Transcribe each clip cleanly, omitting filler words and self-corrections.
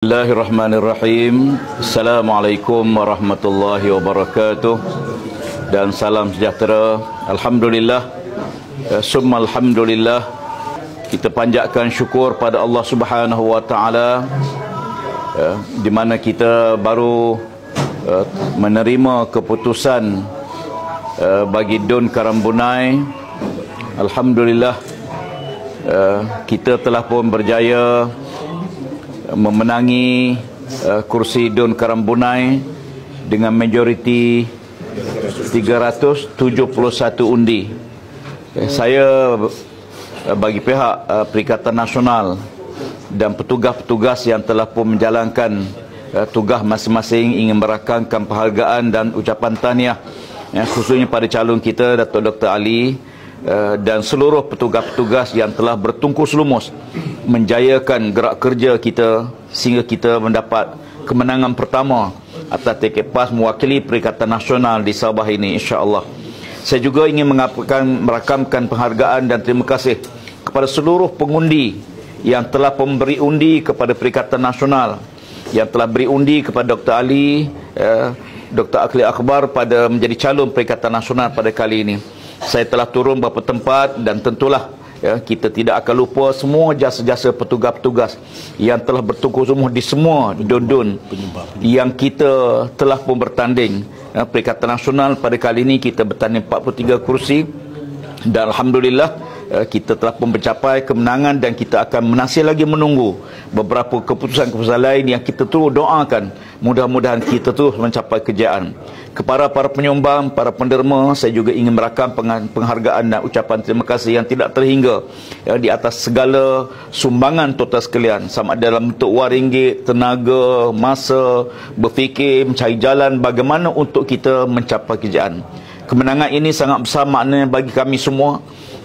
Bismillahirrahmanirrahim. Assalamualaikum warahmatullahi wabarakatuh. Dan salam sejahtera. Alhamdulillah, summa alhamdulillah. Kita panjatkan syukur pada Allah Subhanahu wa taala, di mana kita baru menerima keputusan bagi Dun Karambunai. Alhamdulillah, kita telah pun berjaya memenangi kursi Dun Karambunai dengan majoriti 371 undi. Saya bagi pihak Perikatan Nasional dan petugas-petugas yang telah pun menjalankan tugas masing-masing ingin merakamkan penghargaan dan ucapan tahniah, khususnya pada calon kita Datuk Dr. Ali dan seluruh petugas-petugas yang telah bertungkus lumus menjayakan gerak kerja kita sehingga kita mendapat kemenangan pertama atas tiket PAS mewakili Perikatan Nasional di Sabah ini, insya-Allah. Saya juga ingin merakamkan penghargaan dan terima kasih kepada seluruh pengundi yang telah memberi undi kepada Perikatan Nasional, yang telah beri undi kepada Dr. Ali, Dr. Akli Akbar pada menjadi calon Perikatan Nasional pada kali ini. Saya telah turun beberapa tempat dan tentulah kita tidak akan lupa semua jasa-jasa petugas-petugas yang telah bertungkus lumus di semua dun-dun yang kita telah pun bertanding. Perikatan Nasional pada kali ini kita bertanding 43 kursi dan alhamdulillah kita telah pun mencapai kemenangan dan kita akan masih lagi menunggu beberapa keputusan-keputusan lain yang kita terus doakan mudah-mudahan kita terus mencapai kejayaan. Kepada para penyumbang, para penderma, saya juga ingin merakam penghargaan dan ucapan terima kasih yang tidak terhingga di atas segala sumbangan total sekalian, sama ada dalam bentuk wang ringgit, tenaga, masa, berfikir, mencari jalan bagaimana untuk kita mencapai kejayaan. Kemenangan ini sangat besar maknanya bagi kami semua.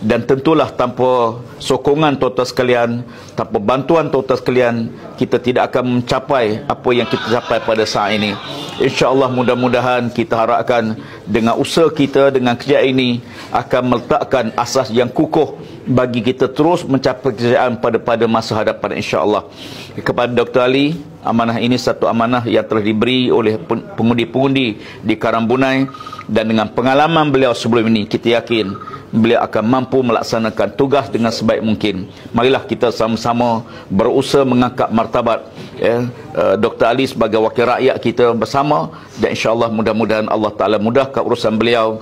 Dan tentulah tanpa sokongan total sekalian, tanpa bantuan total sekalian, kita tidak akan mencapai apa yang kita capai pada saat ini. InsyaAllah mudah-mudahan kita harapkan dengan usaha kita, dengan kerja ini akan meletakkan asas yang kukuh bagi kita terus mencapai kejayaan pada masa hadapan, insyaAllah. Kepada Dr. Ali, amanah ini satu amanah yang telah diberi oleh pengundi-pengundi di Karambunai, dan dengan pengalaman beliau sebelum ini kita yakin beliau akan mampu melaksanakan tugas dengan sebaik mungkin. Marilah kita sama-sama berusaha mengangkat martabat Dr. Ali sebagai wakil rakyat kita bersama, dan insya-Allah mudah-mudahan Allah Taala mudahkan urusan beliau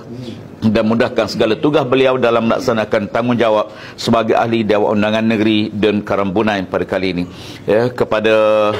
dan mudahkan segala tugas beliau dalam melaksanakan tanggungjawab sebagai ahli Dewan Undangan Negeri Dun Karambunai pada kali ini. Kepada